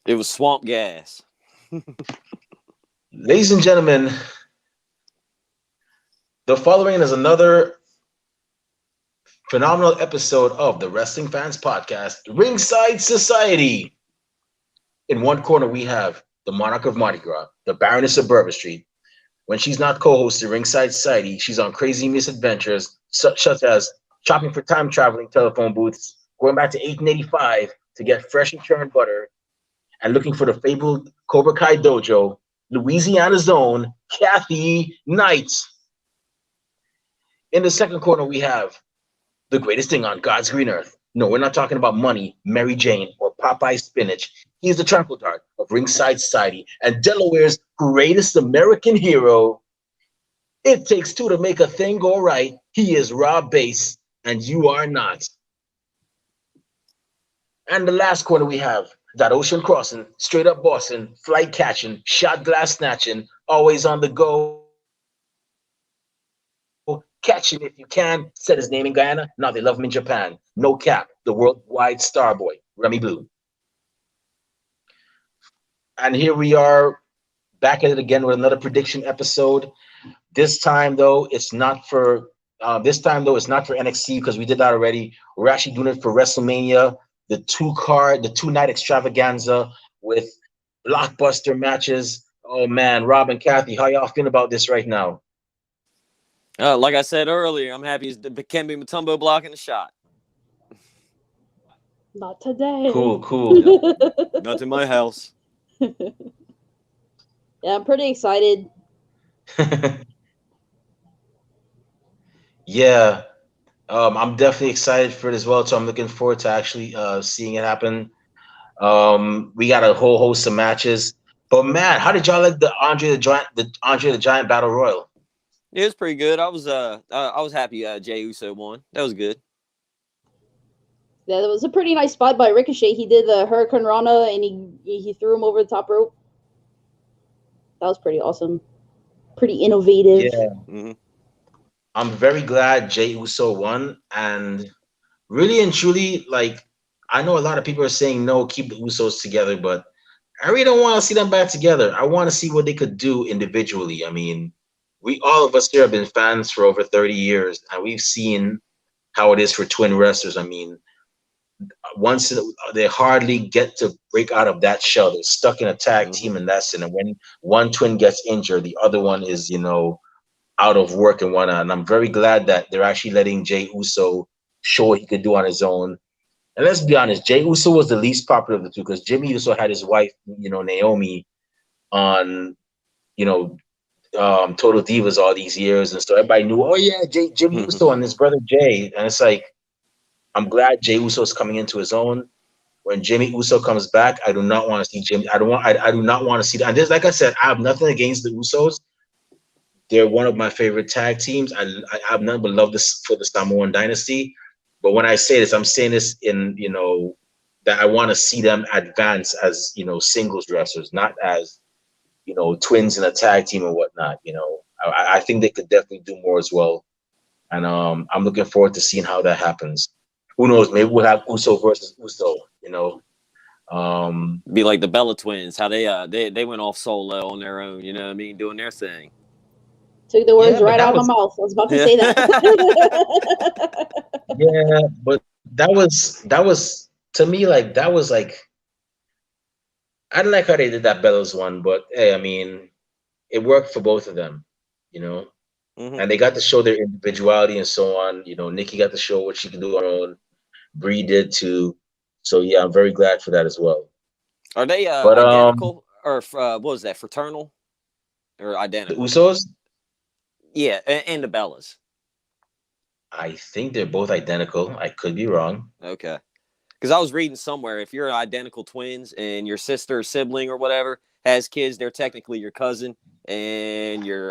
It was swamp gas. Ladies and gentlemen, the following is another phenomenal episode of the Wrestling Fans Podcast, Ringside Society. In one corner, we have the Monarch of Mardi Gras, the Baroness of Bourbon Street. When she's not co-hosting Ringside Society, she's on crazy misadventures, such as shopping for time-traveling telephone booths, going back to 1885 to get fresh and churned butter, and looking for the fabled Cobra Kai Dojo, Louisiana's own Kathy Knight. In the second corner, we have the greatest thing on God's green earth. No, we're not talking about money, Mary Jane, or Popeye spinach. He's the tranquil dart of Ringside Society and Delaware's greatest American hero. It takes two to make a thing go right. He is Rob Bass, and you are not. And the last corner we have that ocean crossing, straight up Boston, flight catching, shot glass snatching, always on the go. Catch him if you can. Said his name in Guyana. Now they love him in Japan. No cap. The worldwide star boy, Remy Blue. And here we are back at it again with another prediction episode. This time though, it's not for NXT because we did that already. We're actually doing it for WrestleMania, the two-night extravaganza with blockbuster matches. Oh man, Rob and Kathy, how y'all feeling about this right now? Like I said earlier, I'm happy as Dikembe Mutombo blocking the shot. Not today. Cool. Not in my house. Yeah, I'm pretty excited. Yeah, I'm definitely excited for it as well. So I'm looking forward to actually seeing it happen. We got a whole host of matches. But man, how did y'all like the Andre the Giant Battle Royal? It was pretty good. I was happy Jey Uso won. That was good. Yeah, that was a pretty nice spot by Ricochet. He did the Hurricane Rana and he threw him over the top rope. That was pretty awesome. Pretty innovative. Yeah. Mm-hmm. I'm very glad Jey Uso won, and really and truly, like, I know a lot of people are saying no, keep the Usos together, but I really don't want to see them back together. I want to see what they could do individually. I mean, all of us here have been fans for over 30 years, and we've seen how it is for twin wrestlers. I mean, once they hardly get to break out of that shell, they're stuck in a tag team, and that's it. And when one twin gets injured, the other one is, out of work and whatnot. And I'm very glad that they're actually letting Jey Uso show what he could do on his own. And let's be honest, Jey Uso was the least popular of the two because Jimmy Uso had his wife, Naomi, on, Total Divas all these years, and so everybody knew, oh yeah, Jimmy Uso and his brother Jay. And it's like, I'm glad Jey Uso is coming into his own. When Jimmy Uso comes back, I do not want to see Jimmy. I do not want to see that. And just like I said, I have nothing against the Usos. They're one of my favorite tag teams. I have nothing but love this for the Samoan dynasty. But when I say this, I'm saying this in, that I want to see them advance as, singles wrestlers, not as, twins in a tag team and whatnot. I think they could definitely do more as well. And I'm looking forward to seeing how that happens. Who knows? Maybe we'll have Uso versus Uso, Be like the Bella Twins, how they went off solo on their own, doing their thing. Took the words right out of my mouth. I was about to say that. Yeah, but that was to me, like, that was like, I didn't like how they did that Bellas one, but hey, I mean, it worked for both of them, and they got to show their individuality and so on. Nikki got to show what she can do on her own. Brie did too. So yeah, I'm very glad for that as well. Are they identical or what was that, fraternal or identical? The Usos? Yeah, and the Bellas. I think they're both identical. I could be wrong. Okay. Because I was reading somewhere, if you're identical twins and your sister or sibling or whatever has kids, they're technically your cousin and your,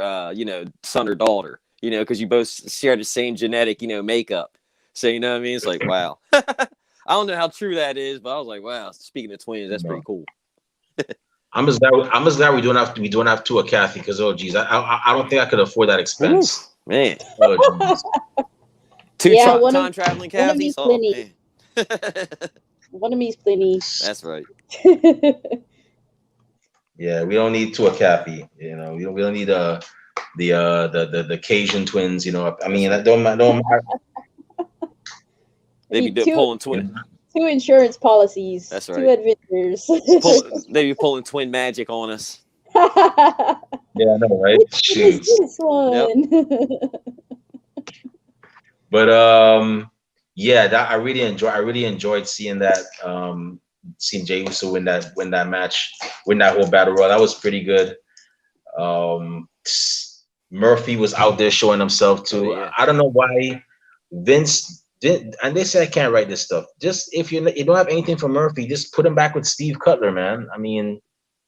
son or daughter, because you both share the same genetic, makeup. So, you know what I mean? It's like, wow. I don't know how true that is, but I was like, wow, speaking of twins, that's pretty cool. I'm just glad we don't have two of Kathy because, oh geez, I don't think I could afford that expense. Oof, man. Oh, Two time traveling Kathys. Oh, man. One of me's plenty. That's right. Yeah, we don't need Tua Cappy. You know, we don't need the Cajun twins. You know, I mean, That's that right. don't matter. I They be need two pulling You twin. know? two insurance policies, That's two right. adventures. They be pulling twin magic on us. Yeah, I know, right? Which one is Shoots. this Yep. one? But yeah, that I really enjoyed seeing that seeing Jey Uso win that match, win that whole battle royal. That was pretty good. Um, Murphy was out there showing himself Oh too. yeah. I don't know why Vince did, and they say I can't write this stuff. Just if you don't have anything for Murphy, just put him back with Steve Cutler, man. I mean,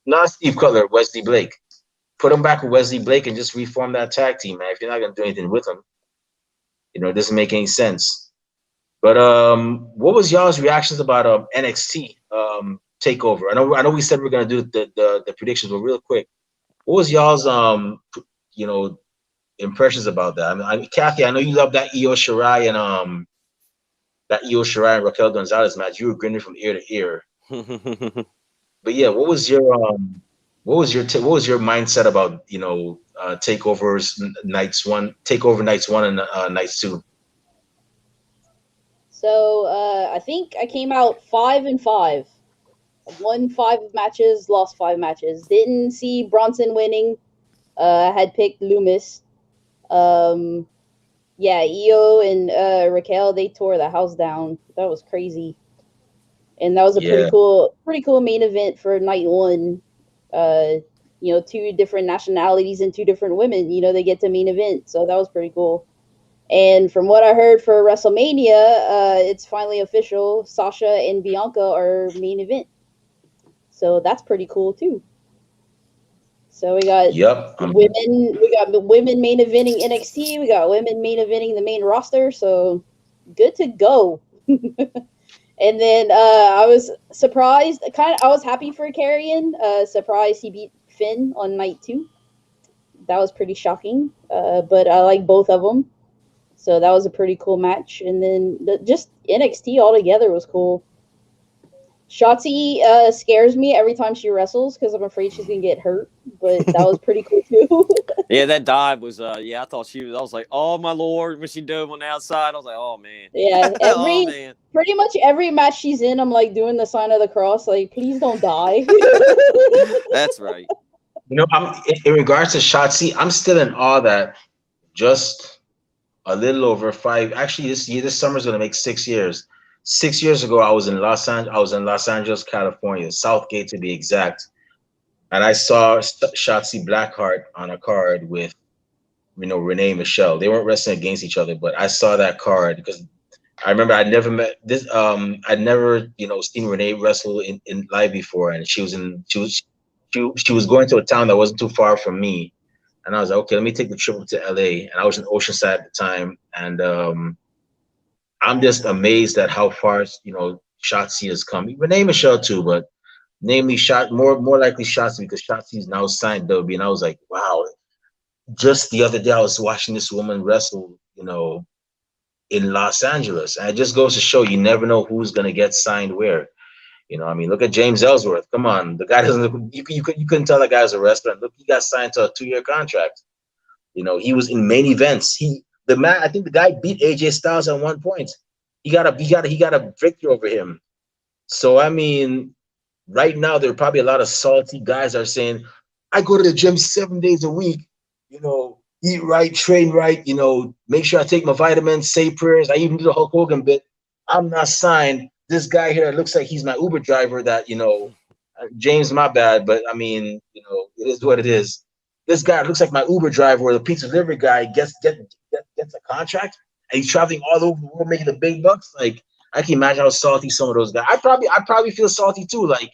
not Steve Cutler, Wesley Blake. Put him back with Wesley Blake and just reform that tag team, man. If you're not gonna do anything with him, you know, it doesn't make any sense. But what was y'all's reactions about NXT takeover? I know we said we are gonna do the predictions, but real quick, what was y'all's you know impressions about that? Kathy, I know you love that Io Shirai and Raquel Gonzalez match. You were grinning from ear to ear. But yeah, what was your mindset about takeover nights one and nights two? So I think I came out 5-5. Won 5 matches, lost 5 matches. Didn't see Bronson winning. I had picked Loomis. Um, yeah, Io and Raquel, they tore the house down. That was crazy, and that was a Yeah, pretty cool main event for night one. Uh, two different nationalities and two different women. They get to main event, so that was pretty cool. And from what I heard for WrestleMania, it's finally official. Sasha and Bianca are main event, so that's pretty cool too. So we got yep. women, we got the women main eventing NXT, we got women main eventing the main roster. So good to go. And then I was surprised, I was happy for Carrion. Surprised he beat Finn on night 2. That was pretty shocking. But I like both of them. So that was a pretty cool match. And then just NXT altogether was cool. Shotzi scares me every time she wrestles because I'm afraid she's gonna get hurt. But that was pretty cool too. Yeah, that dive was yeah, I thought she was I was like, "Oh my lord," when she dove on the outside. I was like, "Oh man." Yeah, Oh man. pretty much every match she's in, I'm like doing the sign of the cross, like please don't die. That's right. I'm in regards to Shotzi, I'm still in awe that just a little over 5. Actually, this summer's gonna make 6 years. 6 years ago, I was in Los Angeles, California, Southgate to be exact, and I saw Shotzi Blackheart on a card with Renee Michelle. They weren't wrestling against each other, but I saw that card because I remember I'd never met this. I'd never seen Renee wrestle in live before, and she was going to a town that wasn't too far from me, and I was like, okay, let me take the trip up to LA, and I was in Oceanside at the time, and I'm just amazed at how far Shotzi has come. Renee Michelle too, but namely more likely Shotzi because Shotzi's now signed WWE, and I was like, wow. Just the other day, I was watching this woman wrestle, in Los Angeles, and it just goes to show you never know who's gonna get signed where. I mean, look at James Ellsworth. Come on, the guy doesn't look. You couldn't tell that guy's a wrestler. Look, he got signed to a 2-year contract. He was in main events. I think the guy beat AJ Styles at one point. He got a victory over him. So I mean, right now there are probably a lot of salty guys that are saying, I go to the gym 7 days a week, eat right, train right, make sure I take my vitamins, say prayers. I even do the Hulk Hogan bit. I'm not signed. This guy here looks like he's my Uber driver that, James, my bad, but I mean, it is what it is. This guy looks like my Uber driver or the pizza delivery guy gets a contract and he's traveling all over the world making the big bucks. Like, I can imagine how salty some of those guys. I probably feel salty too. Like,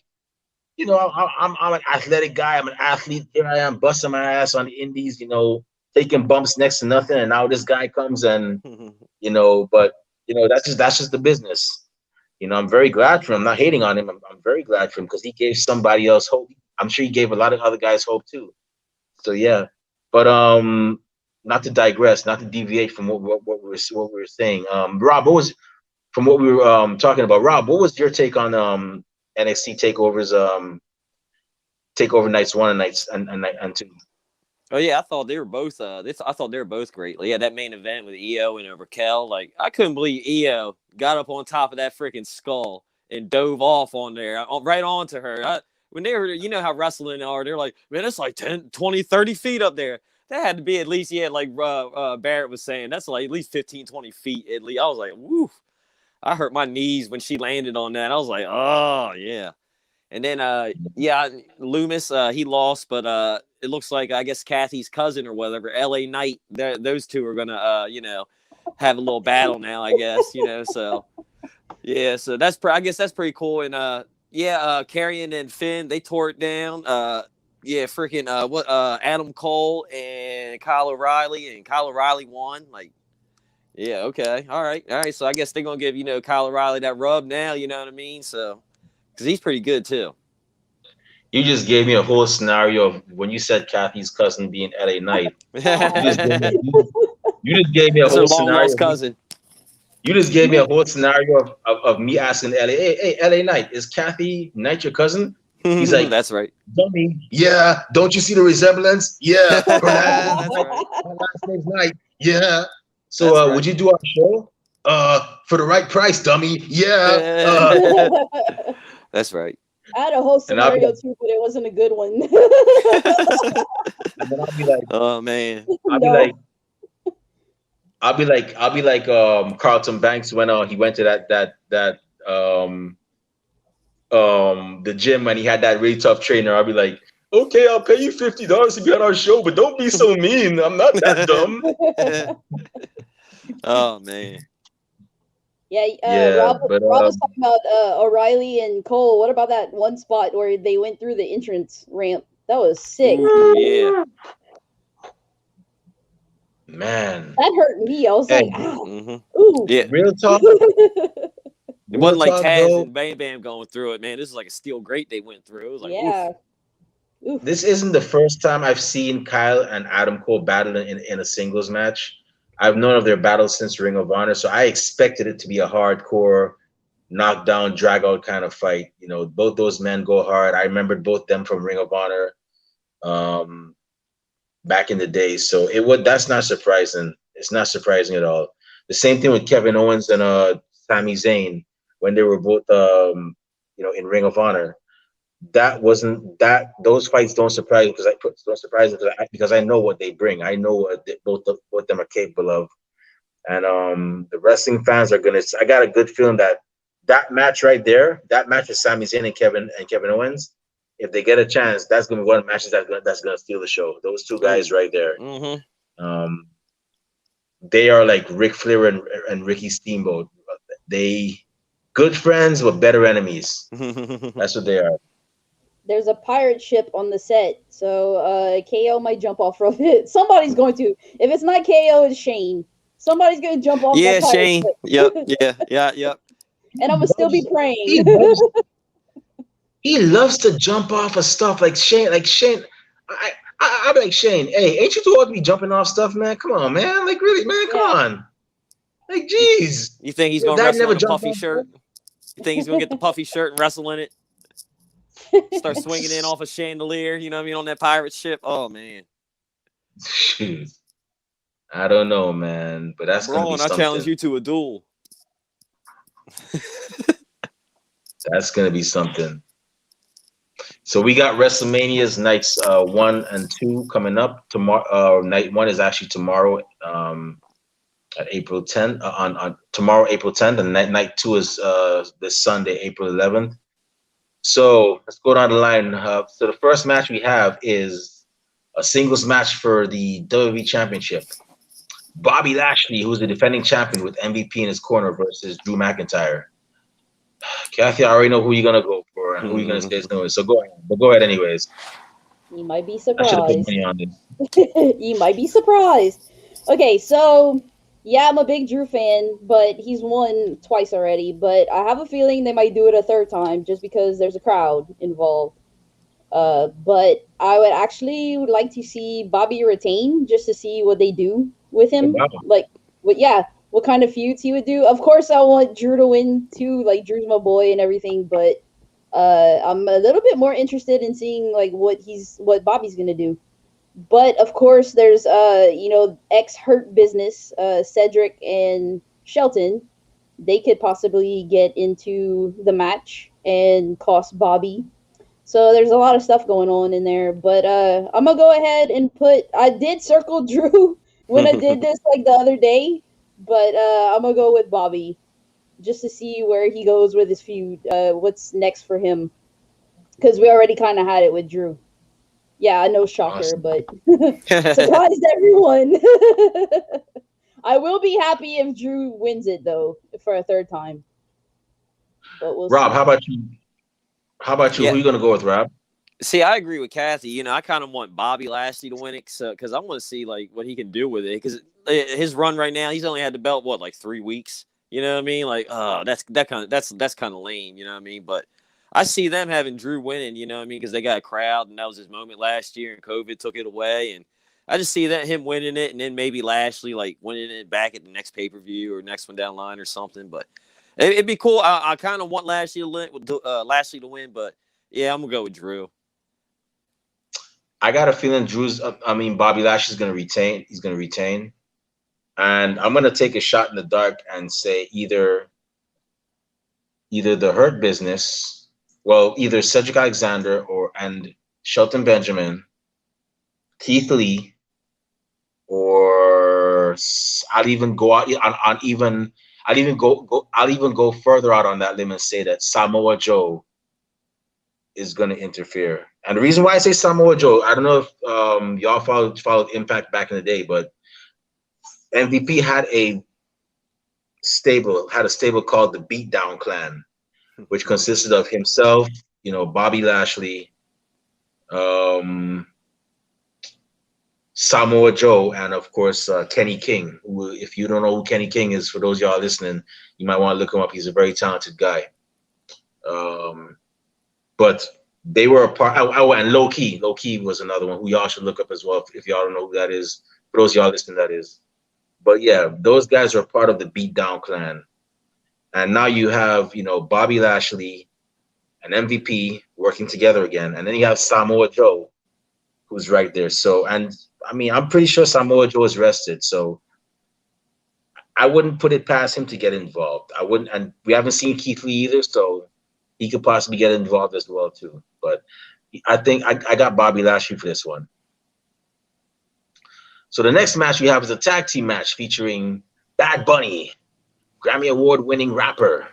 I'm an athletic guy. I'm an athlete. Here I am busting my ass on the indies, taking bumps next to nothing. And now this guy comes and, but that's just the business. I'm very glad for him. I'm not hating on him. I'm very glad for him because he gave somebody else hope. I'm sure he gave a lot of other guys hope too. So yeah, but not to digress, not to deviate from what we were saying. Rob, what was from what we were talking about? Rob, what was your take on NXT takeovers Takeover nights 1 and nights and 2. Oh yeah, I thought they were both. I thought they were both great. Yeah, that main event with Io and Raquel. Like I couldn't believe Io got up on top of that freaking skull and dove off on there, right onto her. When they were, you know how wrestling are, they're like, man, it's like 10, 20, 30 feet up there. That had to be at least, yeah, like Barrett was saying, that's like at least 15, 20 feet at least. I was like, woo. I hurt my knees when she landed on that. I was like, oh yeah. And then, yeah, Loomis, he lost, but it looks like, I guess, Kathy's cousin or whatever, LA Knight, those two are going to, you know, have a little battle now, I guess, you know. So, yeah, so I guess that's pretty cool. And, yeah, Karrion and Finn, they tore it down. Yeah, freaking, Adam Cole and Kyle O'Reilly, and Kyle O'Reilly won. Like, yeah, okay. All right. So I guess they're going to give, you know, Kyle O'Reilly that rub now, you know what I mean? So. Because he's pretty good, too. You just gave me a whole scenario of when you said Kathy's cousin being LA Knight. You just gave me a whole scenario. Cousin. You just gave me a whole scenario of me asking LA, hey, LA Knight, is Kathy Knight your cousin? He's like, that's right. Dummy. Yeah. Don't you see the resemblance? Yeah. That's right. My last name's Knight. Yeah. So right. Would you do our show? For the right price, dummy. Yeah. That's right. I had a whole scenario too, but it wasn't a good one. And then I'll be like, oh man. I'll be like Carlton Banks when he went to that the gym and he had that really tough trainer. I'll be like, okay, I'll pay you $50 to be on our show, but don't be so mean. I'm not that dumb. Oh man. Yeah, Rob was talking about O'Reilly and Cole. What about that one spot where they went through the entrance ramp? That was sick. Yeah. Man. That hurt me. I was like, ow. Mm-hmm. Ooh. Yeah. Real talk. It wasn't like Taz and Bam Bam going through it, man. This is like a steel grate they went through. It was like, yeah. Oof. This isn't the first time I've seen Kyle and Adam Cole battle in a singles match. I've known of their battles since Ring of Honor, so I expected it to be a hardcore, knockdown, drag-out kind of fight. You know, both those men go hard. I remembered both them from Ring of Honor back in the day, so that's not surprising. It's not surprising at all. The same thing with Kevin Owens and Sami Zayn when they were both, you know, in Ring of Honor. Those fights don't surprise me because I know what they bring. I know what both them are capable of, and the wrestling fans are gonna. I got a good feeling that match right there, that match with Sami Zayn and Kevin Owens, if they get a chance, that's gonna be one of the matches that's gonna steal the show. Those two guys right there, they are like Ric Flair and Ricky Steamboat. They good friends but better enemies. That's what they are. There's a pirate ship on the set, so KO might jump off of it. Somebody's going to. If it's not KO, it's Shane. Somebody's going to jump off. Yeah, that Shane. Ship. Yep. And I'm gonna still be praying. He loves to jump off of stuff like Shane. I'm like, Shane, hey, ain't you too old to be jumping off stuff, man? Come on, man. Like, really, man, come on. Like, jeez. You think he's going to wrestle in a puffy shirt? You think he's going to get the puffy shirt and wrestle in it? Start swinging in off a chandelier, you know what I mean, on that pirate ship. Oh, man. Shoot. I don't know, man. But that's going to be something. I challenge you to a duel. That's going to be something. So we got WrestleMania's nights 1 and 2 coming up tomorrow. Night 1 is actually tomorrow at April 10th. On tomorrow, April 10th, and night 2 is this Sunday, April 11th. So let's go down the line. So the first match we have is a singles match for the WWE Championship. Bobby Lashley, who's the defending champion with MVP in his corner, versus Drew McIntyre. Kathy, I already know who you're gonna go for and who you're gonna say is going. So go ahead. But go ahead anyways. You might be I should have put surprised. money on this. You might be surprised. Okay, so yeah, I'm a big Drew fan, but he's won twice already. But I have a feeling they might do it a third time just because there's a crowd involved. But I would actually like to see Bobby retain just to see what they do with him. Wow. Like, what kind of feuds he would do. Of course, I want Drew to win too. Like, Drew's my boy and everything, but I'm a little bit more interested in seeing like what Bobby's gonna do. But of course, there's ex Hurt Business, Cedric and Shelton. They could possibly get into the match and cost Bobby. So there's a lot of stuff going on in there. But I'm gonna go ahead and I did circle Drew when I did this like the other day, but I'm gonna go with Bobby just to see where he goes with his feud. What's next for him? Because we already kind of had it with Drew. Yeah, no shocker, Awesome. but surprised everyone. I will be happy if Drew wins it though for a third time. But we'll Rob, see. how about you? How about you? Yeah. Who you gonna go with, Rob? See, I agree with Kathy. I kind of want Bobby Lashley to win it because I want to see like what he can do with it. Because his run right now, he's only had the belt like 3 weeks. You know what I mean? Like, that's kind of lame. You know what I mean? But I see them having Drew winning. You know what I mean? Because they got a crowd, and that was his moment last year, and COVID took it away. And I just see that him winning it, and then maybe Lashley like winning it back at the next pay-per-view or next one down the line or something. But it'd be cool. I kind of want Lashley to win, but yeah, I'm gonna go with Drew. I got a feeling Bobby Lashley's gonna retain. He's gonna retain, and I'm gonna take a shot in the dark and say either the Hurt Business, well, either Cedric Alexander and Shelton Benjamin, Keith Lee, or I'll even go out on even. I'll even go further out on that limb and say that Samoa Joe is going to interfere. And the reason why I say Samoa Joe, I don't know if y'all followed Impact back in the day, but MVP had a stable called the Beatdown Clan, which consisted of himself, Bobby Lashley, Samoa Joe, and of course Kenny King. Who, if you don't know who Kenny King is, for those y'all listening, you might want to look him up. He's a very talented guy. But they were a part. And Low Key was another one who y'all should look up as well if y'all don't know who that is. For those y'all listening, that is. But yeah, those guys are part of the Beatdown Clan. And now you have, Bobby Lashley and MVP working together again. And then you have Samoa Joe, who's right there. So, and I mean, I'm pretty sure Samoa Joe is rested. So I wouldn't put it past him to get involved. I wouldn't. And we haven't seen Keith Lee either. So he could possibly get involved as well, too. But I think I got Bobby Lashley for this one. So the next match we have is a tag team match featuring Bad Bunny, Grammy Award-winning rapper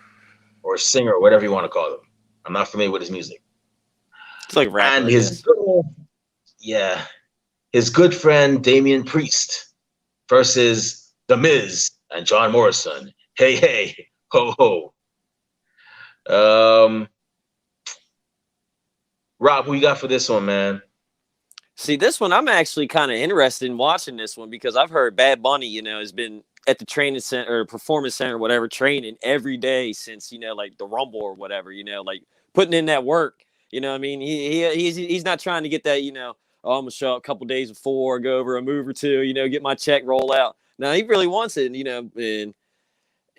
or singer, whatever you want to call him. I'm not familiar with his music. It's like rapper, and his good friend Damian Priest versus The Miz and John Morrison. Hey, hey, ho, ho. Rob, who you got for this one, man? See, this one I'm actually kind of interested in watching this one because I've heard Bad Bunny, has been at the training center or performance center or whatever, training every day since, like the Rumble or whatever, like putting in that work. You know what I mean? He's not trying to get that, oh, I'm going to show up a couple days before, go over a move or two, get my check, roll out. Now, he really wants it, and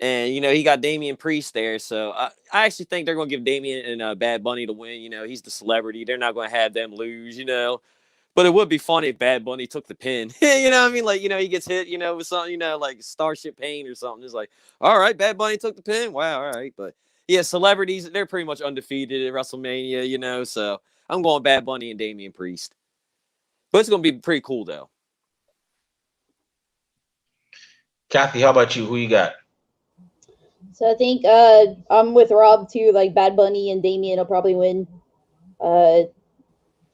he got Damian Priest there. So I actually think they're going to give Damian and Bad Bunny to win. He's the celebrity. They're not going to have them lose, But it would be funny if Bad Bunny took the pin. You know what I mean? Like, he gets hit, with something, like Starship Pain or something. It's like, all right, Bad Bunny took the pin. Wow, all right. But yeah, celebrities, they're pretty much undefeated at WrestleMania, So I'm going Bad Bunny and Damian Priest. But it's going to be pretty cool, though. Kathy, how about you? Who you got? So I think I'm with Rob too. Like Bad Bunny and Damian will probably win. I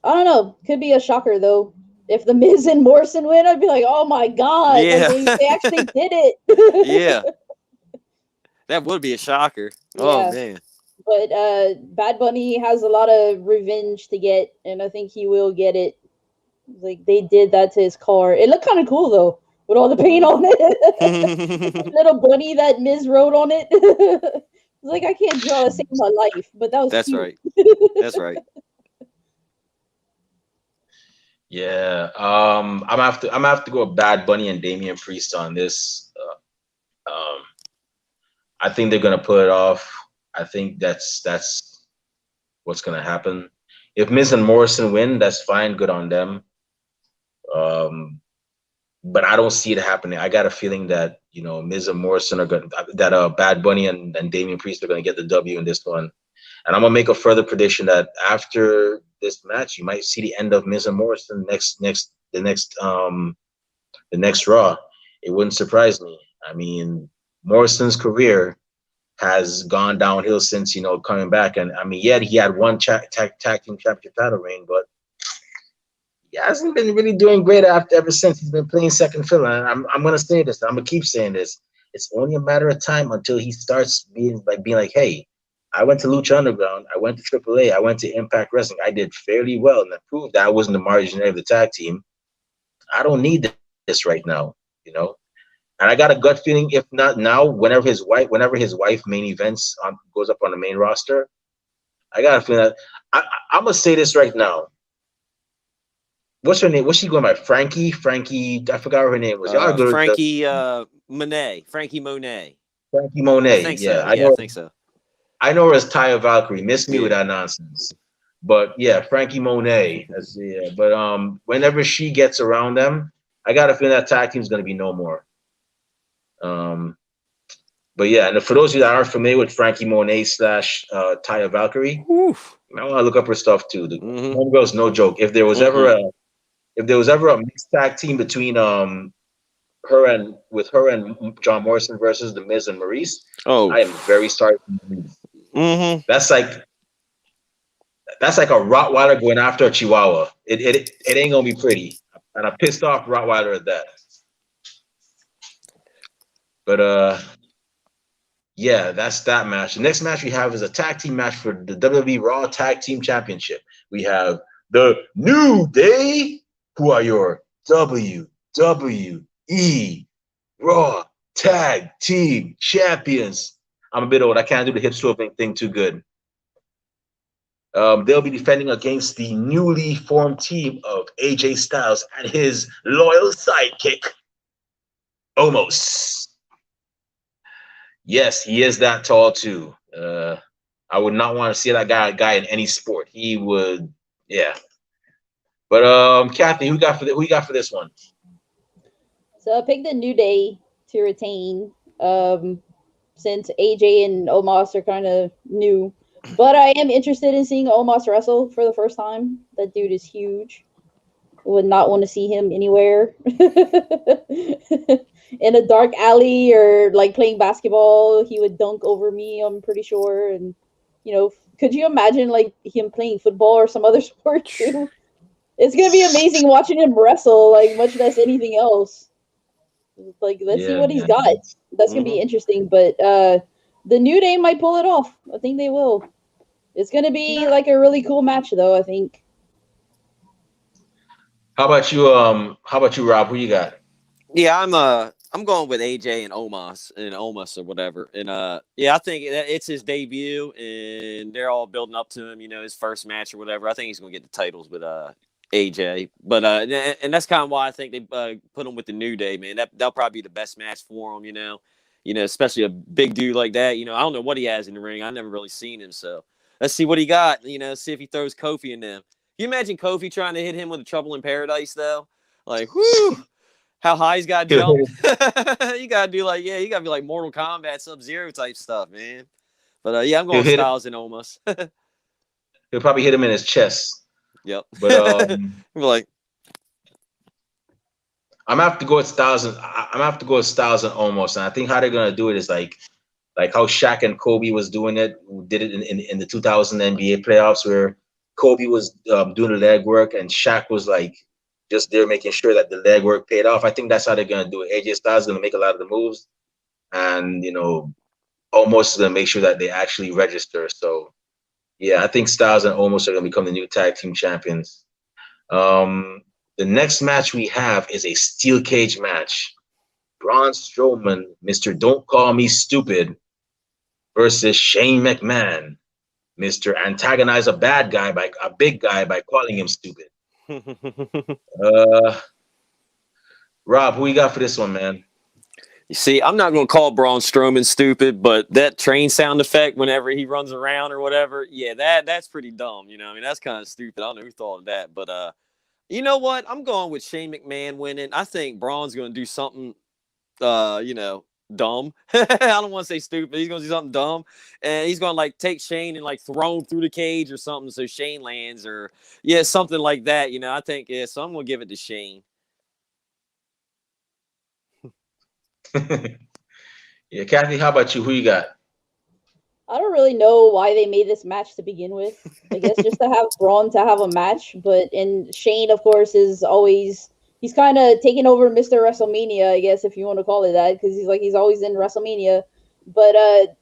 don't know. Could be a shocker though. If the Miz and Morrison win, I'd be like, oh my god, yeah. like they actually did it. Yeah, that would be a shocker. Yeah. Oh man. But Bad Bunny has a lot of revenge to get, and I think he will get it. Like they did that to his car. It looked kind of cool though, with all the paint on it. Little bunny that Miz wrote on it. Like I can't draw the same in my life, but that was That's cute. right. That's right. Yeah, I'm gonna have to go with Bad Bunny and Damian Priest on this. I think they're gonna pull it off. I think that's what's gonna happen. If Miz and Morrison win, that's fine, good on them. But I don't see it happening. I got a feeling that Miz and Morrison are going that Bad Bunny and Damian Priest are going to get the W in this one. And I'm gonna make a further prediction that after this match, you might see the end of Miz and Morrison the next Raw. It wouldn't surprise me. I mean, Morrison's career has gone downhill since coming back, and I mean, yeah, he had one tag team championship title reign, but he hasn't been really doing great ever since. He's been playing second fiddle, and I'm gonna say this. I'm gonna keep saying this. It's only a matter of time until he starts being like, hey, I went to Lucha Underground, I went to AAA, I went to Impact Wrestling, I did fairly well, and I proved that I wasn't the margin of the tag team. I don't need this right now, And I got a gut feeling, if not now, whenever his wife main events goes up on the main roster, I got a feeling that I'm gonna say this right now. What's her name? What's she going by? Frankie? I forgot what her name was. Frankie Monet. Frankie Monet. Frankie Monet. I think yeah, so. I think so. I know her as Taya Valkyrie. Miss me with that nonsense. But yeah, Frankie Monet. But whenever she gets around them, I got a feeling that tag team's gonna be no more. But yeah, and for those of you that aren't familiar with Frankie Monet / Taya Valkyrie, I want to look up her stuff too. The homegirl's no joke. If there was ever a mixed tag team between her and John Morrison versus The Miz and Maurice, I am very sorry. That's like a Rottweiler going after a Chihuahua. It ain't gonna be pretty, and a pissed off Rottweiler at that. But yeah, that's that match. The next match we have is a tag team match for the WWE Raw Tag Team Championship. We have the New Day, who are your WWE Raw Tag Team Champions. I'm a bit old. I can't do the hip swapping thing too good. They'll be defending against the newly formed team of AJ Styles and his loyal sidekick, Omos. Yes, he is that tall too. I would not want to see that guy in any sport. He would, yeah. But Kathy, who you got for this one? So I picked the New Day to retain, since AJ and Omos are kind of new. But I am interested in seeing Omos wrestle for the first time. That dude is huge. Would not want to see him anywhere. In a dark alley or like playing basketball, he would dunk over me, I'm pretty sure. And could you imagine like him playing football or some other sport too? It's gonna be amazing watching him wrestle, like much less anything else. Like let's see what he's got. That's gonna be interesting. But the New Day might pull it off. I think they will. It's gonna be like a really cool match though, I think. How about you, Rob? Who you got? Yeah, I'm going with AJ and Omos or whatever. And yeah, I think it's his debut, and they're all building up to him. His first match or whatever. I think he's gonna get the titles with AJ. But and that's kind of why I think they put him with the New Day, man. That'll probably be the best match for him. Especially a big dude like that. I don't know what he has in the ring. I've never really seen him, so let's see what he got. See if he throws Kofi in them. Can you imagine Kofi trying to hit him with a Trouble in Paradise though? Like, whoo. How high he's got to jump. You got to do you got to be like Mortal Kombat, Sub-Zero type stuff, man. But yeah, I'm going with Styles and Omos. He'll probably hit him in his chest. Yep. But like, I'm gonna have to go with Styles and Omos. And I think how they're gonna do it is like how Shaq and Kobe was doing it. Did it in the 2000 NBA playoffs where Kobe was doing the leg work and Shaq was like just there making sure that the leg work paid off. I think that's how they're going to do it. AJ Styles is going to make a lot of the moves, and Omos is going to make sure that they actually register. So, yeah, I think Styles and Omos are going to become the new tag team champions. The next match we have is a steel cage match. Braun Strowman, Mr. Don't Call Me Stupid, versus Shane McMahon, Mr. Antagonize a big guy by calling him stupid. Rob, who you got for this one, man? You see, I'm not going to call Braun Strowman stupid, but that train sound effect whenever he runs around or whatever, yeah, that's pretty dumb. I mean, that's kind of stupid. I don't know who thought of that, but you know what? I'm going with Shane McMahon winning. I think Braun's going to do something, dumb. I don't want to say stupid. He's going to do something dumb, and he's going to like take Shane and like throw him through the cage or something, so Shane lands, or something like that. I think so. I'm going to give it to Shane. Yeah, Kathy, how about you? Who you got? I don't really know why they made this match to begin with. I guess just to have Braun to have a match, and Shane, of course, is always he's kind of taking over Mr. WrestleMania, I guess if you want to call it that, because he's always in WrestleMania. But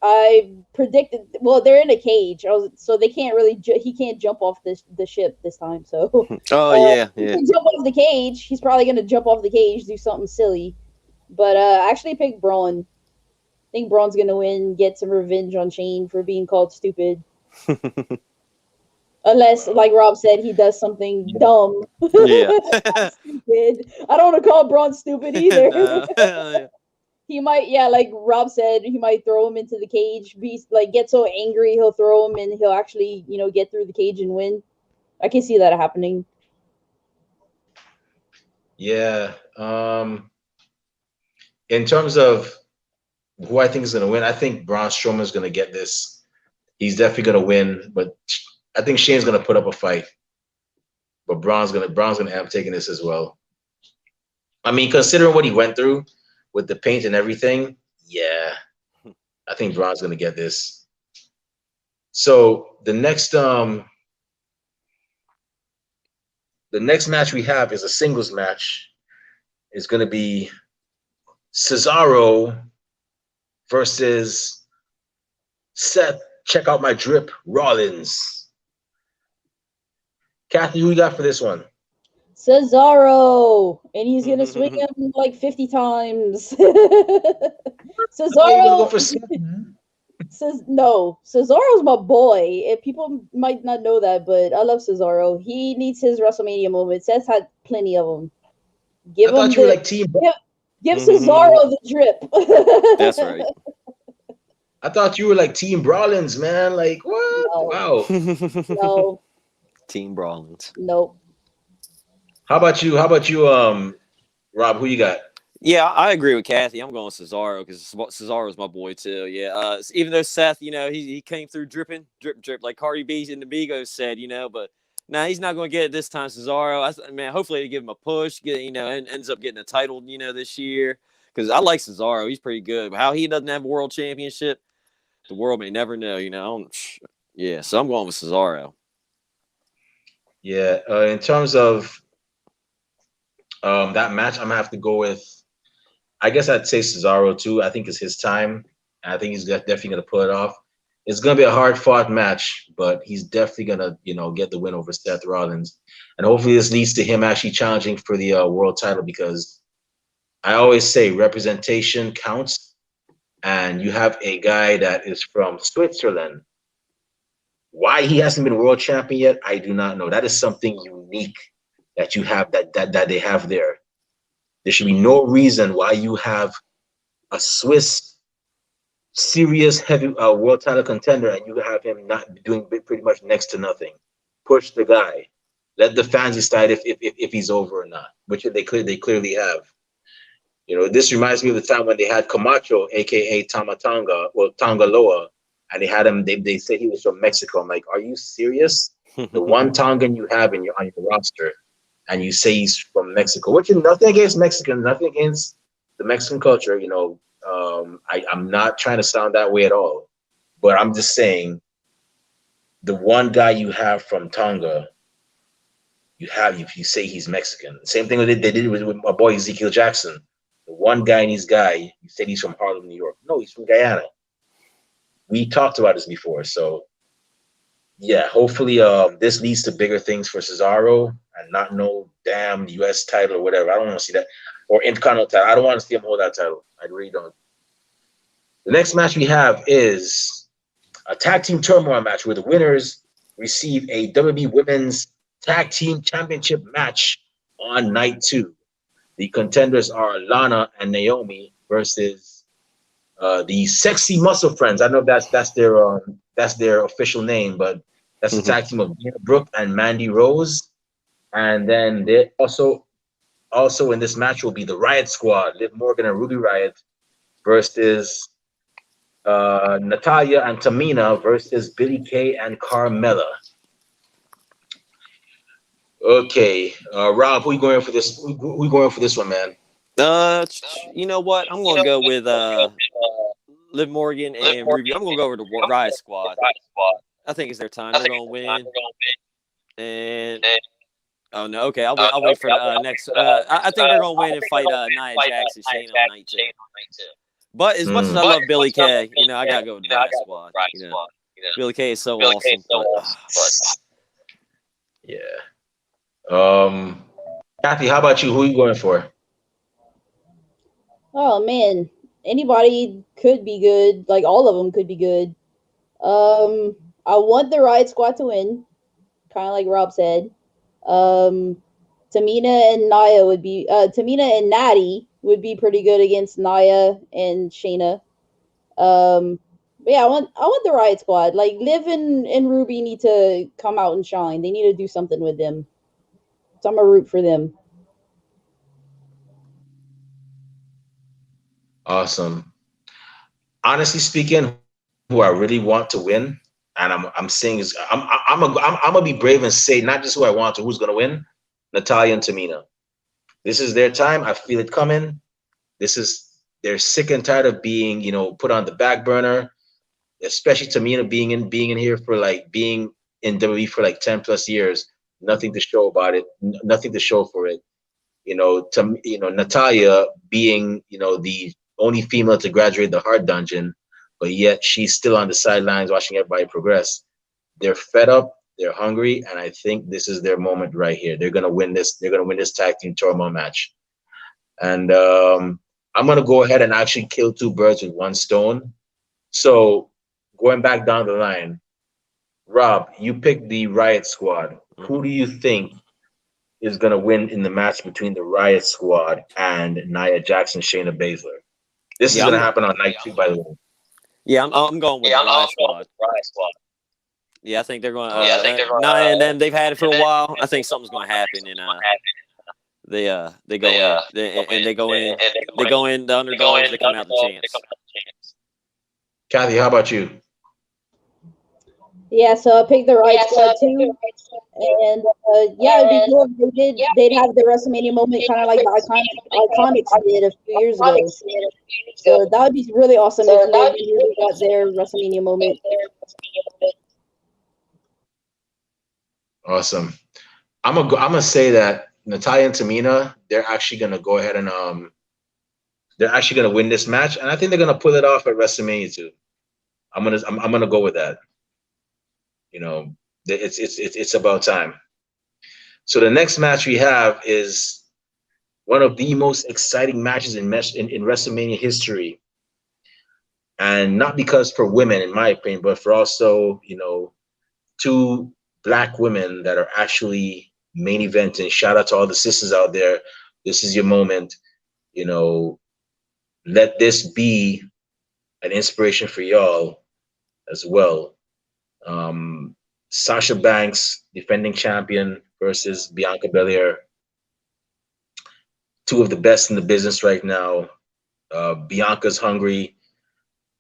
I predicted, well, they're in a cage, so they can't really he can't jump off the ship this time. So he can jump off the cage. He's probably gonna jump off the cage, do something silly. But I actually picked Braun. I think Braun's going to win, get some revenge on Shane for being called stupid. Unless, like Rob said, he does something dumb. Yeah. Stupid. I don't want to call Braun stupid either. He might, like Rob said, he might throw him into the cage, get so angry he'll throw him and he'll actually, get through the cage and win. I can see that happening. Yeah. In terms of who I think is going to win, I think Braun Strowman is going to get this. He's definitely going to win, but I think Shane's going to put up a fight. But Braun's going to end up taking this as well. I mean, considering what he went through with the paint and everything, yeah, I think Braun's going to get this. So the next match we have is a singles match. It's going to be Cesaro versus Seth, check out my drip, Rollins. Kathy, who you got for this one? Cesaro, and he's gonna swing him like 50 times. Cesaro. No, Cesaro's my boy. People might not know that, but I love Cesaro. He needs his WrestleMania moment. Seth had plenty of them. I thought you were like team. Give Cesaro the drip. That's right. I thought you were like Team Rollins, man. Like, what? No. Wow. No. Team Rollins. Nope. How about you, Rob? Who you got? Yeah, I agree with Kathy. I'm going with Cesaro because Cesaro's my boy too. Yeah, even though Seth, he came through drip, like Cardi B and the Migos said, but he's not going to get it this time. Cesaro, man, hopefully they give him a push, and ends up getting a title, this year. Because I like Cesaro, he's pretty good. But how he doesn't have a world championship, the world may never know. Yeah, so I'm going with Cesaro. Yeah, in terms of that match, I'm gonna have to go with. I guess I'd say Cesaro too. I think it's his time. I think he's definitely gonna pull it off. It's gonna be a hard-fought match, but he's definitely gonna, get the win over Seth Rollins, and hopefully this leads to him actually challenging for the world title, because I always say representation counts, and you have a guy that is from Switzerland. Why he hasn't been world champion yet, I do not know. That is something unique that you have that they have there. There should be no reason why you have a Swiss serious heavy world title contender and you have him not doing pretty much next to nothing. Push the guy. Let the fans decide if he's over or not, which they clearly have. This reminds me of the time when they had Camacho, aka Tangaloa, and they had him. They said he was from Mexico. I'm like, are you serious? The one Tongan you have on your roster, and you say he's from Mexico, which is nothing against Mexicans, nothing against the Mexican culture. I'm not trying to sound that way at all, but I'm just saying the one guy you have from Tonga, if you say he's Mexican. Same thing they did with my boy Ezekiel Jackson. The one guy in his guy, you said he's from Harlem, New York. No, he's from Guyana. We talked about this before, so yeah, hopefully this leads to bigger things for Cesaro and not no damn U.S. title or whatever. I don't want to see that, or Intercontinental title. I don't want to see him hold that title. I really don't. The next match we have is a tag team turmoil match where the winners receive a WWE Women's Tag Team Championship match on night 2. The contenders are Lana and Naomi versus the Sexy Muscle Friends. I know that's their official name, but that's the tag team of Dana Brooke and Mandy Rose. And then they also in this match will be the Riot Squad, Liv Morgan and Ruby Riot versus Natalia and Tamina versus Billy Kay and Carmella. Okay, Rob, who you going for this? Who you going for this one, man? You know what? I'm gonna go with Liv Morgan and Ruby. I'm gonna go over the Riot Squad. I think it's their time. They're gonna win. And oh no, okay. I'll wait for the next. I think they're gonna win and fight Nia Jax and Shayna on night 2. But as much as I love Billy Kay, I gotta go with the Riot Squad. Billy Kay is so awesome. Yeah. Kathy, how about you? Who are you going for? Oh man, anybody could be good. Like all of them could be good. I want the Riot Squad to win, kind of like Rob said. Tamina and Natty would be pretty good against Nia and Shayna. But yeah, I want the Riot Squad. Like Liv and Ruby need to come out and shine. They need to do something with them. So I'm gonna root for them. Awesome. Honestly speaking, who I really want to win, and I'm saying is I'm gonna be brave and say not just who I want to, who's gonna win, Natalia and Tamina. This is their time. I feel it coming. They're sick and tired of being, put on the back burner, especially Tamina being in here for being in WWE for 10 plus years. Nothing to show about it. Nothing to show for it. Natalia being, the only female to graduate the Hard Dungeon, but yet she's still on the sidelines watching everybody progress. They're fed up. They're hungry, and I think this is their moment right here. They're gonna win this. They're gonna win this tag team turmoil match, and I'm gonna go ahead and actually kill 2 birds with 1 stone. So going back down the line, Rob, you picked the Riot Squad. Who do you think is gonna win in the match between the Riot Squad and Nia Jax, Shayna Baszler? This is gonna happen on night 2, by the way. Yeah, I'm going with the Riot Squad. Yeah, I think they're going. Nia and them, they've had it for a while. I think something's going to happen, and they go in. They go in. The underdogs. They come out the champs. Kathy, how about you? Yeah, so I picked the Riot Squad too, and yeah, it'd be cool if they'd have the WrestleMania moment, kind of like the Iconics did a few years ago. So that would be really awesome if they really got their WrestleMania moment. Awesome. I'm gonna say that Natalia and Tamina, they're actually gonna go ahead and they're actually gonna win this match, and I think they're gonna pull it off at WrestleMania too. I'm gonna go with that. It's about time. So the next match we have is one of the most exciting matches in WrestleMania history, and not because for women, in my opinion, but for also 2 Black women that are actually main eventing. Shout out to all the sisters out there. This is your moment. Let this be an inspiration for y'all as well. Sasha Banks, defending champion, versus Bianca Belair. 2 of the best in the business right now. Bianca's hungry.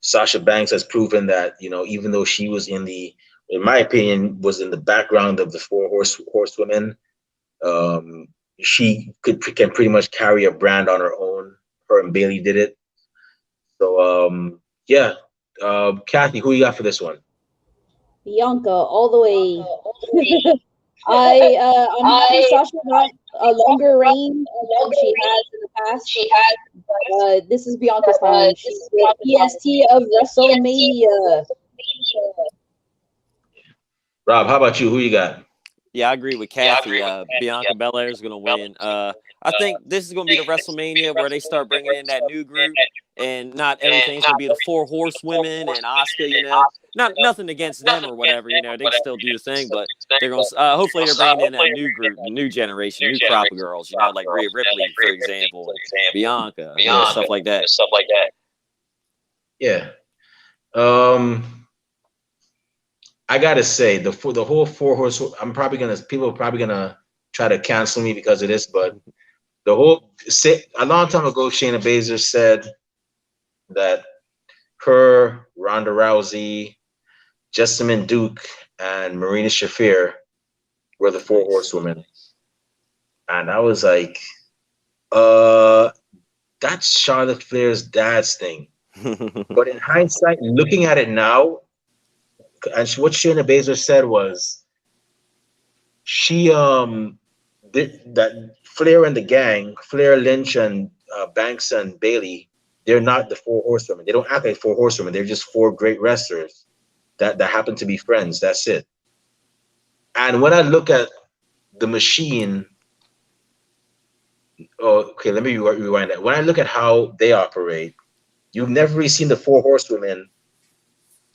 Sasha Banks has proven that, even though she was in my opinion, was in the background of the 4 horsewomen, she can pretty much carry a brand on her own. Her and Bayley did it. So, yeah. Kathy, who you got for this one? Bianca, all the way. I'm happy Sasha got a longer reign than she has in the past. This is Bianca's time. She's the PST of WrestleMania. Rob, how about you? Who you got? Yeah, I agree with Kathy. Bianca Belair is going to win. I think this is going to be the WrestleMania where they start bringing in that new group, and not everything's going to be the 4 horsewomen and Asuka. Not nothing against them or whatever. They can still do the thing, but they're going. Hopefully, they're bringing in a new group, new generation, new crop of girls. You know, like Rhea Ripley, for example, and Bianca, stuff like that. Yeah. I gotta say the whole four horse. People are probably gonna try to cancel me because of this, but the whole a long time ago, Shayna Baszler said that her, Ronda Rousey, Jessamine Duke, and Marina Shafir were the four horsewomen, and I was like, that's Charlotte Flair's dad's thing. But in hindsight, looking at it now, and what Shayna Baszler said was, she that Flair and the gang, Flair, Lynch, and Banks and Bailey, they're not the four horsewomen. They don't act like four horsewomen. They're just four great wrestlers that happen to be friends. That's it. And when I look at the Machine, okay, let me rewind that. When I look at how they operate, you've never really seen the four horsewomen,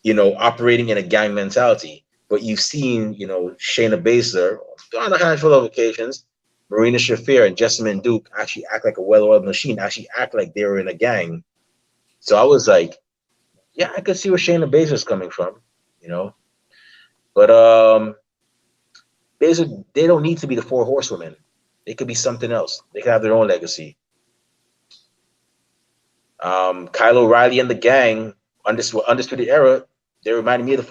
operating in a gang mentality. But you've seen, Shayna Baszler on a handful of occasions, Marina Shafir and Jessamine Duke actually act like a well-oiled machine, actually act like they were in a gang. So I was like, yeah, I could see where Shayna Baszler's coming from, But Baszler, they don't need to be the four horsewomen. They could be something else. They could have their own legacy. Kyle O'Reilly and the gang, Undisputed Era, they reminded me of the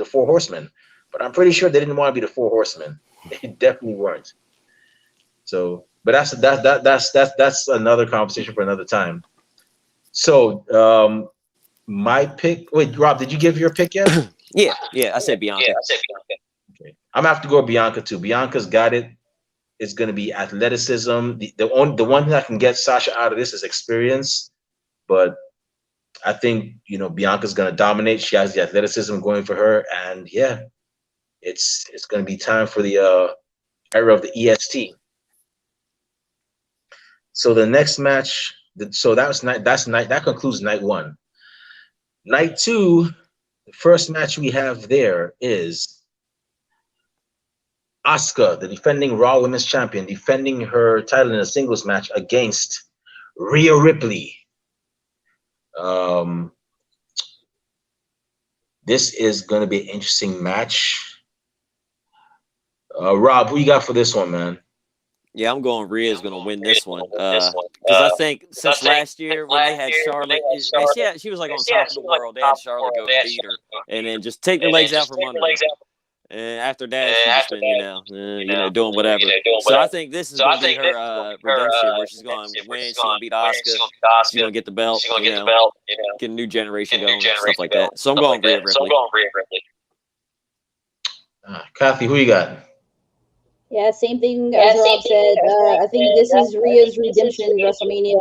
four horsemen. But I'm pretty sure they didn't want to be the four horsemen. They definitely weren't. So, but that's another conversation for another time. So, my pick. Wait, Rob, did you give your pick yet? Yeah, I said Bianca. Okay. I'm gonna have to go with Bianca too. Bianca's got it. It's gonna be athleticism. The one thing that can get Sasha out of this is experience. But I think Bianca's gonna dominate. She has the athleticism going for her, and yeah, it's gonna be time for the era of the EST. So the next match. So that concludes night one. Night two, the first match we have there is Asuka, the defending Raw Women's Champion, defending her title in a singles match against Rhea Ripley. This is going to be an interesting match. Rob, who you got for this one, man? Yeah, I'm going Rhea's going to win this one. Because I think since last year when they had Charlotte, she was like on top of the world. They had Charlotte go and beat her. And then just take the legs out from under her. And after that, she's just been, doing whatever. So I think this is going to be her redemption where she's going to win. She's going to beat Asuka. She's going to get the belt, get a new generation going, stuff like that. So I'm going Rhea Ripley. Kathy, who you got? Yeah, same thing as Rob said. I think this is Rhea's redemption WrestleMania,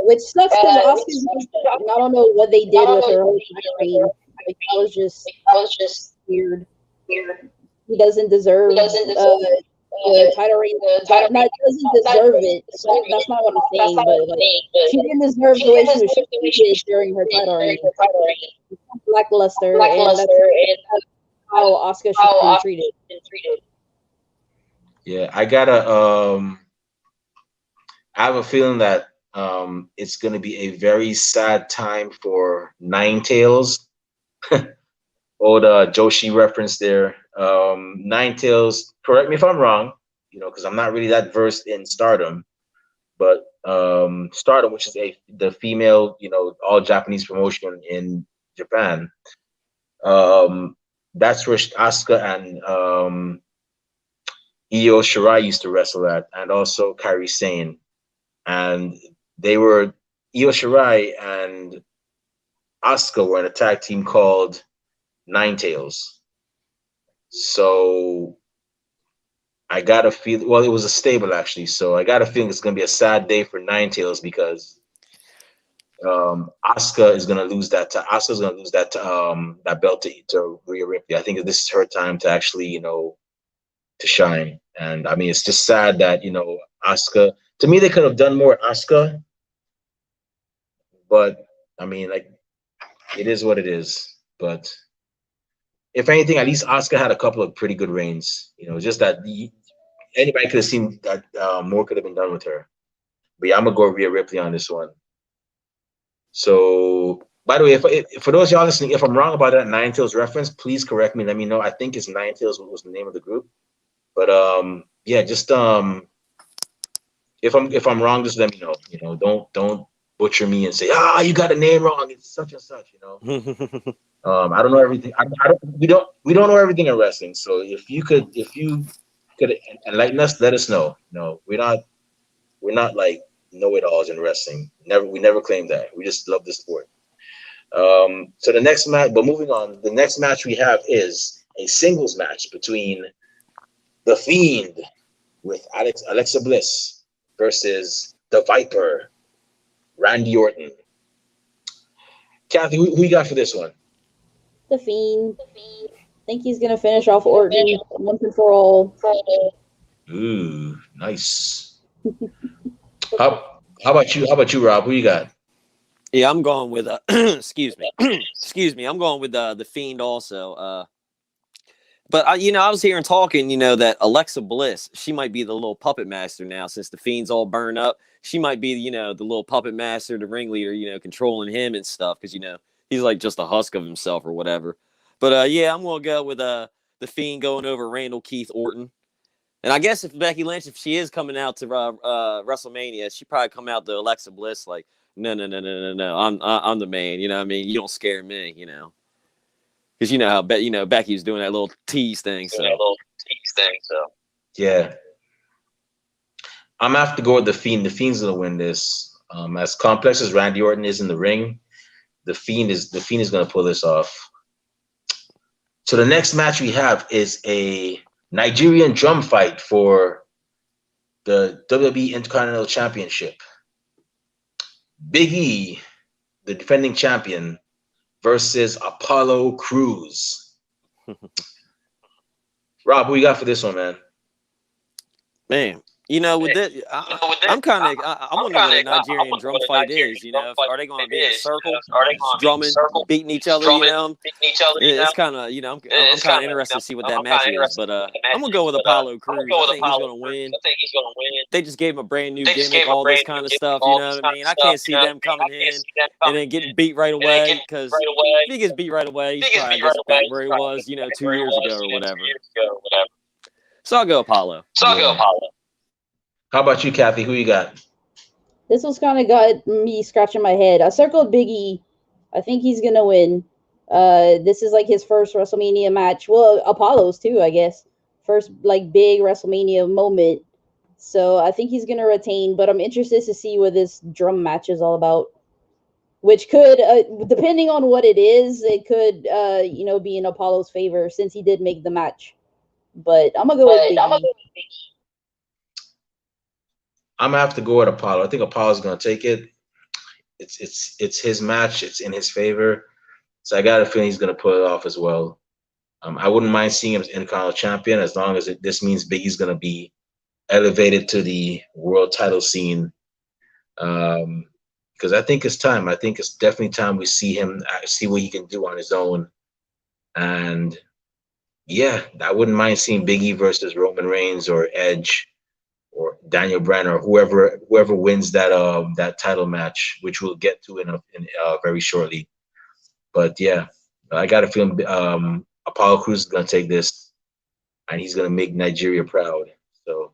which sucks because Asuka's. I don't know what they did with her whole reign. Like, that was just weird. He doesn't deserve the title reign. Doesn't deserve it. So that's not what I'm saying. But she didn't deserve the way she was treated during her title reign. Lackluster, and that's how Asuka should be treated. Yeah, I have a feeling that it's going to be a very sad time for Nine Tails. Old Joshi reference there. Nine Tails, correct me if I'm wrong, because I'm not really that versed in Stardom, but Stardom, which is the female, all Japanese promotion in Japan. That's where Asuka and Io Shirai used to wrestle at, and also Kairi Sane. And Io Shirai and Asuka were in a tag team called Nine Tails. So I got a feel. Well, it was a stable actually. So I got a feeling it's gonna be a sad day for Nine Tails because Asuka is gonna lose that. Asuka's gonna lose that that belt to Rhea Ripley. I think this is her time to actually, to shine. And I mean, it's just sad that Asuka. To me, they could have done more Asuka. But I mean, like, it is what it is. But if anything, at least Asuka had a couple of pretty good reigns. Just that anybody could have seen that more could have been done with her. But yeah, I'm gonna go Rhea Ripley on this one. So, by the way, if for those y'all listening, if I'm wrong about that Nine Tails reference, please correct me. Let me know. I think it's Nine Tails was the name of the group. But yeah, just if I'm wrong, just let me know. Don't butcher me and say, you got the name wrong. It's such and such. I don't know everything. We don't know everything in wrestling. So if you could enlighten us, let us know. We're not like know-it-alls in wrestling. We never claimed that. We just love the sport. So the next match, but moving on, the next match we have is a singles match between The Fiend with Alexa Bliss versus the Viper, Randy Orton. Kathy, who you got for this one? The Fiend. I think he's gonna finish off Orton once and for all. Ooh, nice. How about you? How about you, Rob? Who you got? Yeah, I'm going with excuse me. Excuse me. I'm going with the Fiend also. But I was hearing talking, that Alexa Bliss, she might be the little puppet master now since the Fiend's all burned up. She might be, the little puppet master, the ringleader, controlling him and stuff because he's like just a husk of himself or whatever. But yeah, I'm gonna go with the Fiend going over Randall Keith Orton. And I guess if Becky Lynch, if she is coming out to WrestleMania, she probably come out to Alexa Bliss like, no, I'm the man. You know what I mean? You don't scare me. Because how Becky was doing that little tease thing. So Yeah, I'm gonna have to go with the Fiend. The Fiend's gonna win this. As complex as Randy Orton is in the ring, the Fiend is gonna pull this off. So the next match we have is a Nigerian drum fight for the WWE Intercontinental Championship. Big E, the defending champion, versus Apollo Crews. Rob, who you got for this one, man? Man, with this, I'm kind of, I wonder what a Nigerian drum fight is. Are they going to be in a circle, drumming, beating each other? It's kind of, I'm kind of interested to see what that match is. But I'm gonna go with Apollo Crews. I think he's gonna win. They just gave him a brand new gimmick, all this kind of stuff. You know what I mean? I can't see them coming in and then getting beat right away because if he gets beat right away, he's probably just back where he was, 2 years ago or whatever. So I'll go Apollo. How about you, Kathy? Who you got? This one's kind of got me scratching my head. I circled Big E. I think he's gonna win. This is like his first WrestleMania match. Well, Apollo's too, I guess. First like big WrestleMania moment. So I think he's gonna retain. But I'm interested to see what this drum match is all about. Which could, depending on what it is, it could, be in Apollo's favor since he did make the match. But I'm gonna go with Big E. I'm gonna have to go with Apollo. I think Apollo's gonna take it. It's his match. It's in his favor. So I got a feeling he's gonna pull it off as well. I wouldn't mind seeing him as Intercontinental Champion as long as this means Big E's gonna be elevated to the world title scene. Because I think it's time. I think it's definitely time we see him see what he can do on his own. And yeah, I wouldn't mind seeing Big E versus Roman Reigns or Edge or Daniel Bryan or whoever wins that title match, which we'll get to in very shortly. But yeah, I got a feeling Apollo Crews is gonna take this, and he's gonna make Nigeria proud. So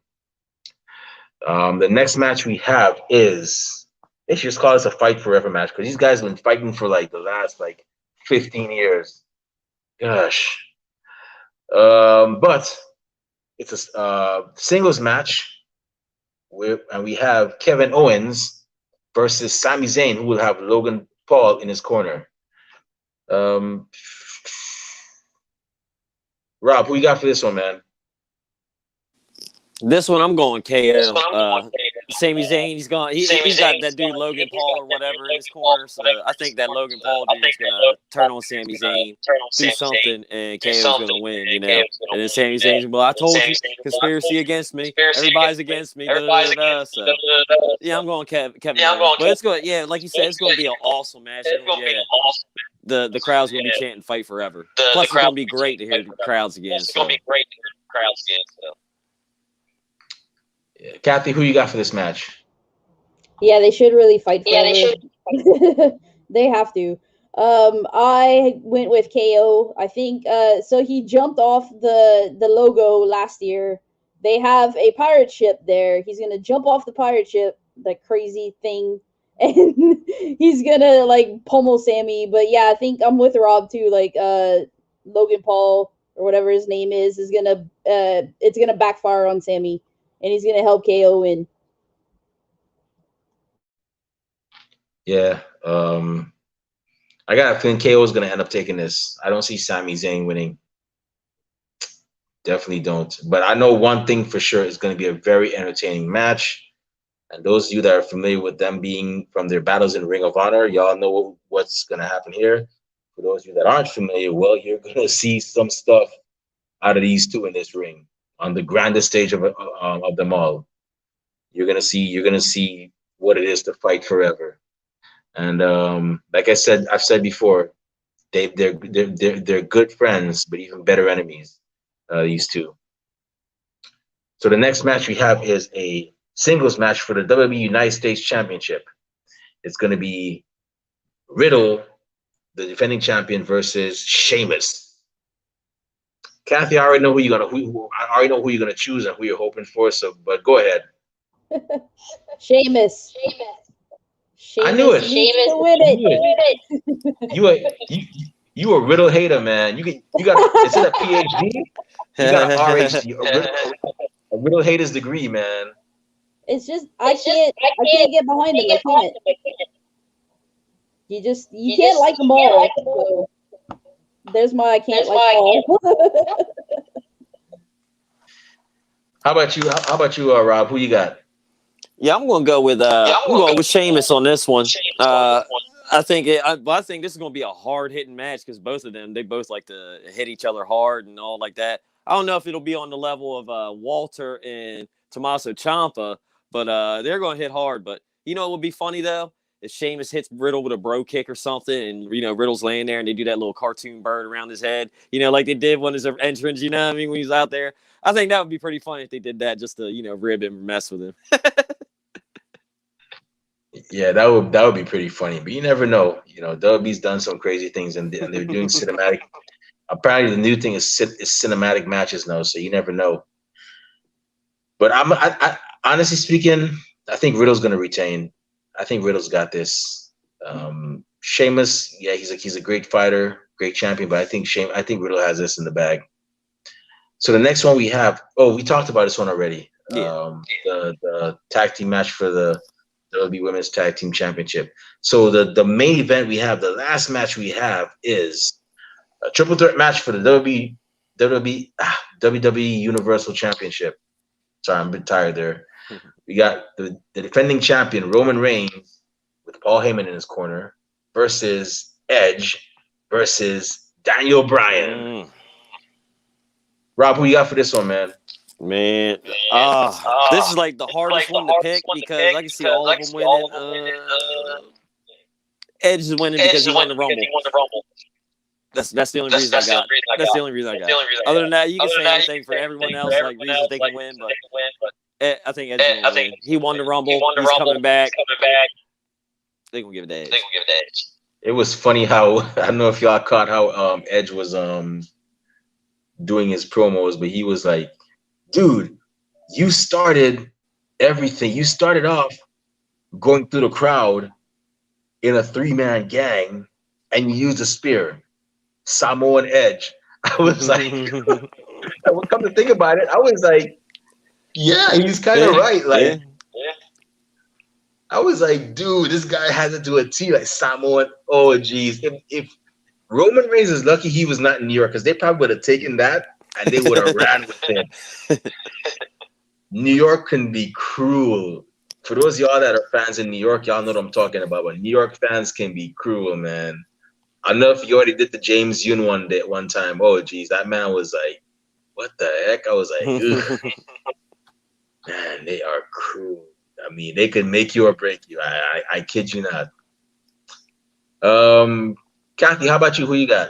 the next match we have is they should just call this a fight forever match because these guys have been fighting for like the last 15 years. Gosh, but it's a singles match. And we have Kevin Owens versus Sami Zayn, who will have Logan Paul in his corner. Rob, who you got for this one, man? This one I'm going KO. Sami Zayn, he's got that dude Logan Paul or whatever in his corner. So I think that Logan Paul dude's gonna turn on Sami Zayn, do something, and KO's gonna win, And then Sami Zayn's I told you, conspiracy against me. Everybody's against me. So yeah, I'm going Kevin Owens. But it's going, like you said, it's going to be an awesome match. the crowd's gonna be chanting "Fight Forever." Plus, it's gonna be great to hear crowds again. It's gonna be great to hear crowds again. Yeah. Kathy, who you got for this match? Yeah, they should really fight forever. Yeah, they should. They have to. I went with KO. I think so he jumped off the logo last year. They have a pirate ship there. He's gonna jump off the pirate ship, the crazy thing, and he's gonna like pummel Sammy. But yeah, I think I'm with Rob too. Like Logan Paul or whatever his name is gonna it's gonna backfire on Sammy, and he's gonna help KO win. Yeah. I got a feeling KO is going to end up taking this. I don't see Sami Zayn winning. Definitely don't. But I know one thing for sure is going to be a very entertaining match. And those of you that are familiar with them being from their battles in Ring of Honor, y'all know what's going to happen here. For those of you that aren't familiar, well, you're going to see some stuff out of these two in this ring on the grandest stage of them all. You're going to see what it is to fight forever. And like I've said before, they're good friends, but even better enemies. These two. So the next match we have is a singles match for the WWE United States Championship. It's going to be Riddle, the defending champion, versus Sheamus. Kathy, I already know who you're gonna choose and who you're hoping for. So, but go ahead. Sheamus. I knew it. Sheamus to win it. You a Riddle hater, man. You got instead of PhD, you got an RHD, a Riddle hater's degree, man. It's just I can't get behind him. I can't. You can't like them all. So there's my I can't like all. How about you, Rob? Who you got? Yeah, I'm gonna go with I'm going with Sheamus on this one. I think this is gonna be a hard hitting match because both of them they both like to hit each other hard and all like that. I don't know if it'll be on the level of Walter and Tommaso Ciampa, but they're gonna hit hard. But you know what would be funny though? If Sheamus hits Riddle with a bro kick or something, and Riddle's laying there and they do that little cartoon bird around his head, like they did when his entrance, when he was out there. I think that would be pretty funny if they did that just to, rib him and mess with him. Yeah, that would be pretty funny, but you never know. WWE's done some crazy things, and they're doing cinematic. Apparently, the new thing is cinematic matches now, so you never know. But I honestly speaking, I think Riddle's going to retain. I think Riddle's got this. Sheamus, yeah, he's a great fighter, great champion, but I think Riddle has this in the bag. So the next one we have, we talked about this one already. Yeah. The tag team match for the WWE Women's Tag Team Championship. So the main event we have, the last match we have is a triple threat match for the WWE Universal Championship. Sorry, I'm a bit tired there. We got the defending champion Roman Reigns with Paul Heyman in his corner versus Edge versus Daniel Bryan. Rob, who you got for this one, man? Man, this is like the hardest one to pick because I can see all of them winning. Edge is winning because he won the Rumble. That's the only reason I got. That's the only reason I got. Other than that, you can say anything for everyone else, like reasons they can win, but I think Edge is gonna win. He won the Rumble. He's coming back. They're gonna give it to Edge. It was funny how I don't know if y'all caught how Edge was doing his promos, but he was like, dude, you started everything. You started off going through the crowd in a 3-man gang and you used a spear. Samoan Edge. I was like, I would come to think about it. I was like, yeah, he's kind of right. Like, I was like, dude, this guy has it to a T, like Samoan. Oh, geez. If Roman Reigns is lucky he was not in New York, because they probably would have taken that and they would have ran with it. New York can be cruel. For those of y'all that are fans in New York, y'all know what I'm talking about. But New York fans can be cruel, man. I know if you already did the James Yoon one time. Oh, geez, that man was like, what the heck? I was like, man, they are cruel. I mean, they could make you or break you. I kid you not. Kathy, how about you? Who you got?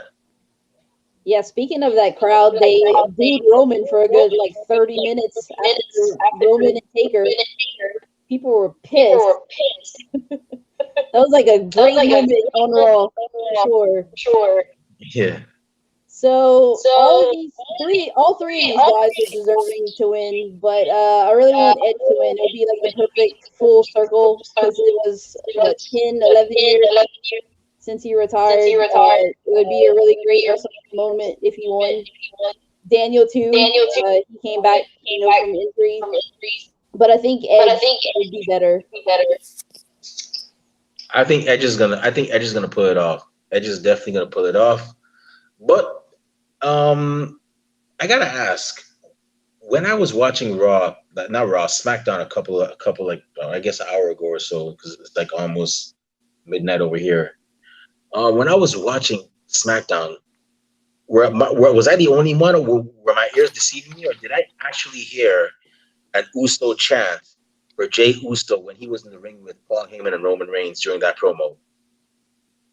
Yeah, speaking of that crowd, they booed Roman for a good like 30 minutes after Roman and Taker. People were pissed. That was like a great moment on Raw, for sure. Yeah. So all three of these guys are deserving to win, but I really want Edge to win. It would be like the perfect full circle because it was what 10, 11 years since he retired. It would be a really great WrestleMania moment if he won. Daniel too. He came back, from injury, but I think Edge would be better. I think Edge is gonna pull it off. Edge is definitely gonna pull it off. But I gotta ask. When I was watching Raw, not Raw, SmackDown, a couple like I guess an hour ago or so, because it's like almost midnight over here. When I was watching SmackDown, was I the only one, or were my ears deceiving me, or did I actually hear an Uso chant for Jay Uso when he was in the ring with Paul Heyman and Roman Reigns during that promo?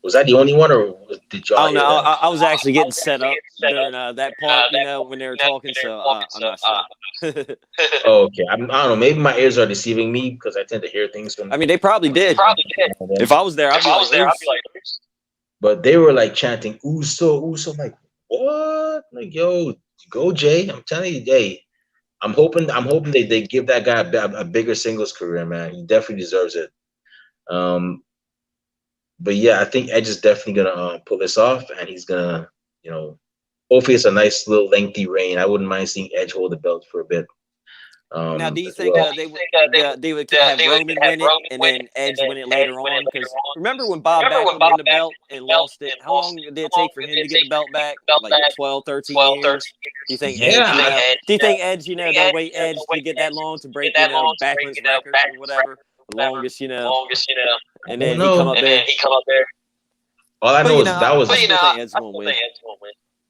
Was I the only one, or did I y'all don't know. hear that? I was actually getting set up during that part, when they were talking. So I'm not sure. Oh, okay. I don't know. Maybe my ears are deceiving me because I tend to hear things from. I mean, they probably did. If I was there, I'd be like, "Oops." But they were like chanting Uso, Uso. I'm like, what? Like, yo, go Jay. I'm telling you, Jay. I'm hoping they give that guy a bigger singles career, man. He definitely deserves it. Um, but yeah, I think Edge is definitely gonna pull this off, and he's gonna, hopefully it's a nice little lengthy reign. I wouldn't mind seeing Edge hold the belt for a bit. Now, do you As think well. they would have Roman win it and then Edge win it later on? Because remember when Bob Backlund won the belt and lost it? How long did it take for him to get the belt back? Like 12, 13 years? Do you think Edge, Yeah, do you think Edge, they'll wait Edge to get that long to break, Backlund's record or whatever? The longest, I and don't then he come know. up there. All I But, know is that was I still think Edge's going to win.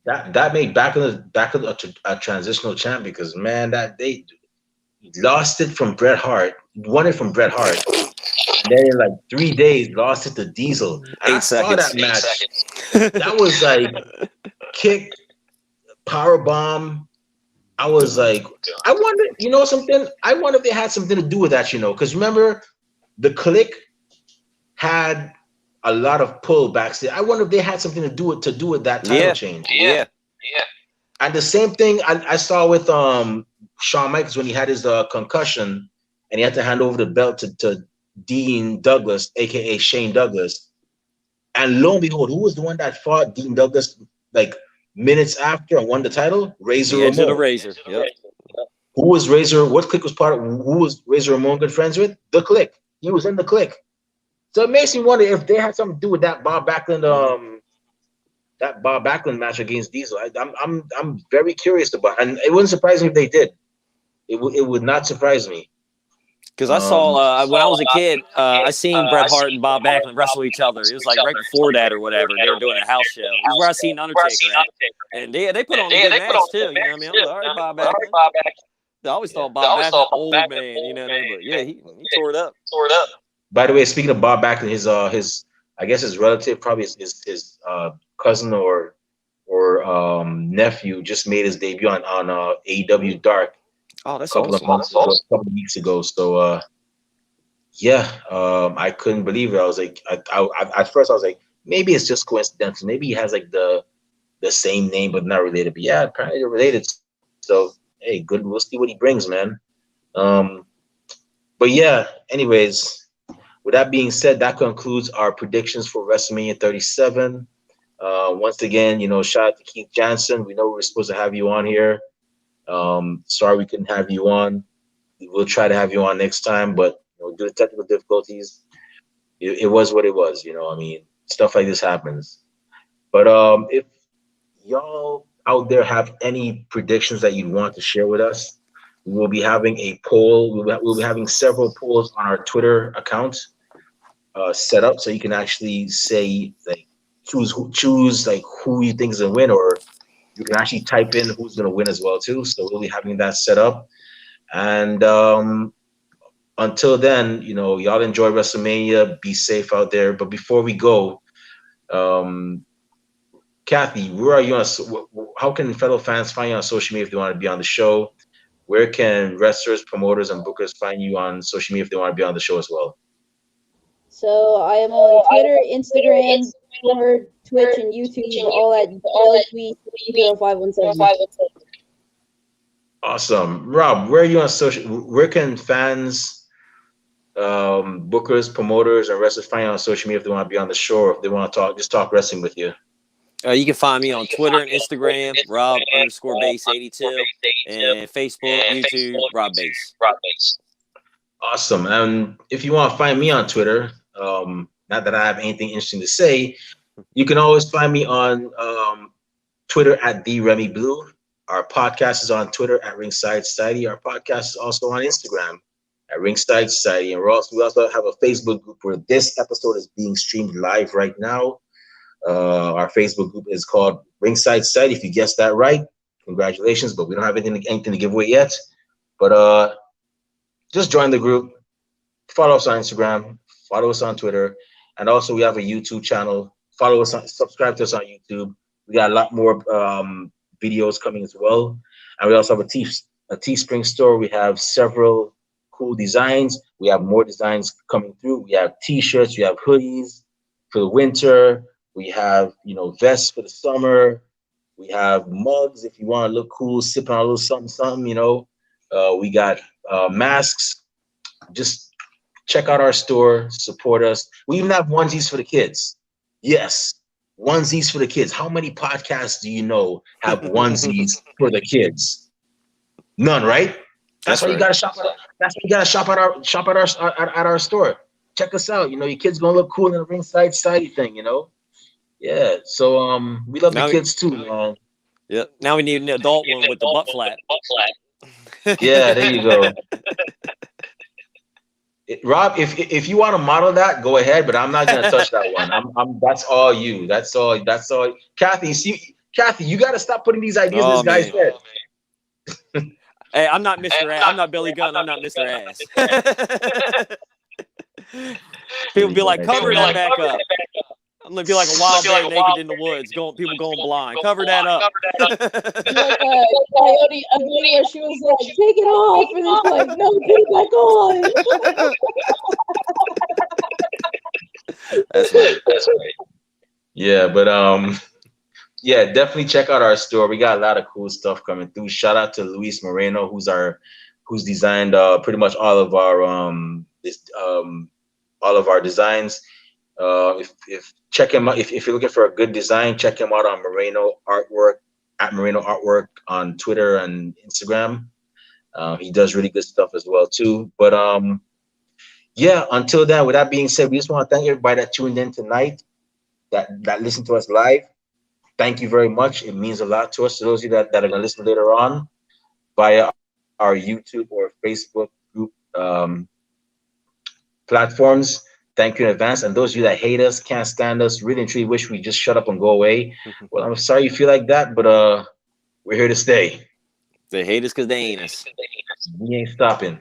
that made Backlund a transitional champ because man, that they lost it from Bret Hart, won it from Bret Hart, and then in like 3 days lost it to Diesel. And I 8 saw seconds. that match. That was like kick, power bomb. I was like, I wonder, something? I wonder if they had something to do with that, because remember the Click had a lot of pull backstage. I wonder if they had something to do with that title change. Yeah. And the same thing I saw with Shawn Michaels when he had his concussion and he had to hand over the belt to Dean Douglas, aka Shane Douglas. And lo and behold, who was the one that fought Dean Douglas like minutes after and won the title? Razor The Edge of the Ramon. Razor. Yep. Who was Razor? What Click was part of? Who was Razor Ramon good friends with? The Click. He was in the Click. So it makes me wonder if they had something to do with that Bob Backlund match against Diesel. I'm very curious about, and it wouldn't surprise me if they did. It would not surprise me. Because I saw when I was a kid, I seen Bret Hart and Bob Backlund wrestle each other. It was like right before that or whatever. They were doing a house show. It was where I seen Undertaker at, and they put on a good match too. You know what I mean? I was like, all right, Bob Backlund. I always thought Bob Backlund, old man. But yeah, he tore it up. By the way, speaking of Bob Backlund, his I guess his relative, probably his cousin or nephew, just made his debut on AEW Dark. Oh, that's a couple of weeks ago. So yeah, I couldn't believe it. I was like, I at first I was like, maybe it's just coincidental. Maybe he has like the same name but not related. But yeah, apparently they're related. So hey, good. We'll see what he brings, man. But yeah. Anyways, with that being said, that concludes our predictions for WrestleMania 37. Once again, shout out to Keith Jansen. We know we were supposed to have you on here. Sorry we couldn't have you on. We'll try to have you on next time, but due to technical difficulties, it was what it was. I mean, stuff like this happens. But if y'all out there have any predictions that you'd want to share with us, we will be having a poll. We'll be having several polls on our Twitter account set up, so you can actually say like choose like who you think is gonna win, or you can actually type in who's gonna win as well too. So we'll be having that set up. And until then, y'all enjoy WrestleMania. Be safe out there. But before we go, Kathy, where are you on? How can fellow fans find you on social media if they want to be on the show? Where can wrestlers, promoters, and bookers find you on social media if they want to be on the show as well? So I am on Twitter, Instagram, Discord, Twitch, and YouTube, all at DLQE0517. Awesome, Rob. Where are you on social? Where can fans, bookers, promoters, and wrestlers find you on social media if they want to be on the show, or if they want to talk wrestling with you? You can find me on Twitter and Instagram, Rob_base82, and Facebook, YouTube, Rob Base. Awesome. And if you want to find me on Twitter, not that I have anything interesting to say, you can always find me on Twitter at @TheRemyBlue. Our podcast is on Twitter at Ringside Society. Our podcast is also on Instagram at Ringside Society. And we also have a Facebook group where this episode is being streamed live right now. Our Facebook group is called Ringside Society. If you guessed that right, congratulations. But we don't have anything to give away yet. But just join the group. Follow us on Instagram. Follow us on Twitter. And also we have a YouTube channel. Subscribe to us on YouTube. We got a lot more videos coming as well. And we also have a Teespring store. We have several cool designs. We have more designs coming through. We have t-shirts. We have hoodies for the winter. We have, vests for the summer. We have mugs if you want to look cool, sipping on a little something, we got masks. Just check out our store, support us. We even have onesies for the kids. Yes, onesies for the kids. How many podcasts do you know have onesies for the kids? None, right? That's why you gotta shop at. That's why you gotta shop at our store. Check us out. Your kids gonna look cool in the Ringside Society thing. Yeah. So we love the kids too, man. Yeah. Now we need an adult one with the butt flap. Yeah, there you go. Rob, if you want to model that, go ahead, but I'm not gonna touch that one. I'm that's all you. That's all. Kathy, Kathy, you gotta stop putting these ideas in this guy's head. Hey, I'm not Mr. Ass. I'm not Billy Gunn. I'm not Mr. Ass. People be like, cover that back up. I'm gonna be like a wild bear naked in the woods, people going blind. Cover that up. Like Coyote Ugly, where she was like, take it off, and it's like, no, put it back on. That's right. Yeah, but yeah, definitely check out our store. We got a lot of cool stuff coming through. Shout out to Luis Moreno, who's designed pretty much all of our designs. If check him out, if you're looking for a good design, check him out on Moreno Artwork at Moreno Artwork on Twitter and Instagram. He does really good stuff as well too. But yeah, until then, with that being said, we just want to thank everybody that tuned in tonight, that listened to us live. Thank you very much. It means a lot to us. To those of you that are going to listen later on via our YouTube or Facebook group platforms, thank you in advance. And those of you that hate us, can't stand us, really and truly wish we just shut up and go away. Well, I'm sorry you feel like that, but we're here to stay. They hate us because they ain't us. We ain't stopping.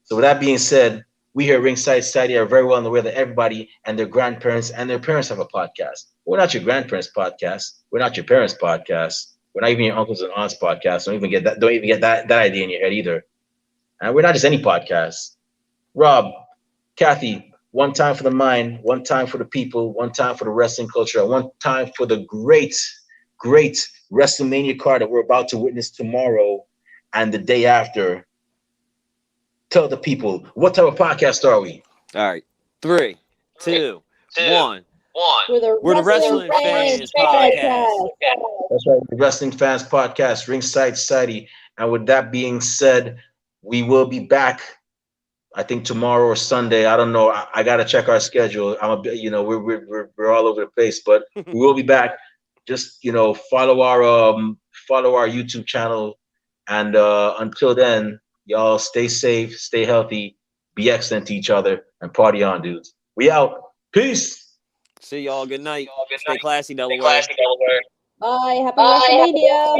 So with that being said, we here at Ringside Society are very well aware that everybody and their grandparents and their parents have a podcast. We're not your grandparents' podcast. We're not your parents' podcast. We're not even your uncles and aunts' podcast. Don't even get that idea in your head either. And we're not just any podcast. Rob, Kathy, one time for the mind, one time for the people, one time for the wrestling culture, and one time for the great WrestleMania card that we're about to witness tomorrow and the day after. Tell the people, what type of podcast are we? All right. 3, 2, 1. We're the Wrestling Fans Podcast. That's right, the Wrestling Fans Podcast, Ringside Society. And with that being said, we will be back, I think tomorrow or Sunday. I don't know. I gotta check our schedule. We're all over the place, but we will be back. Just follow our YouTube channel, and until then, y'all stay safe, stay healthy, be excellent to each other, and party on, dudes. We out. Peace. See y'all. Good night. Stay classy, Delaware. Bye. Happy WrestleMania.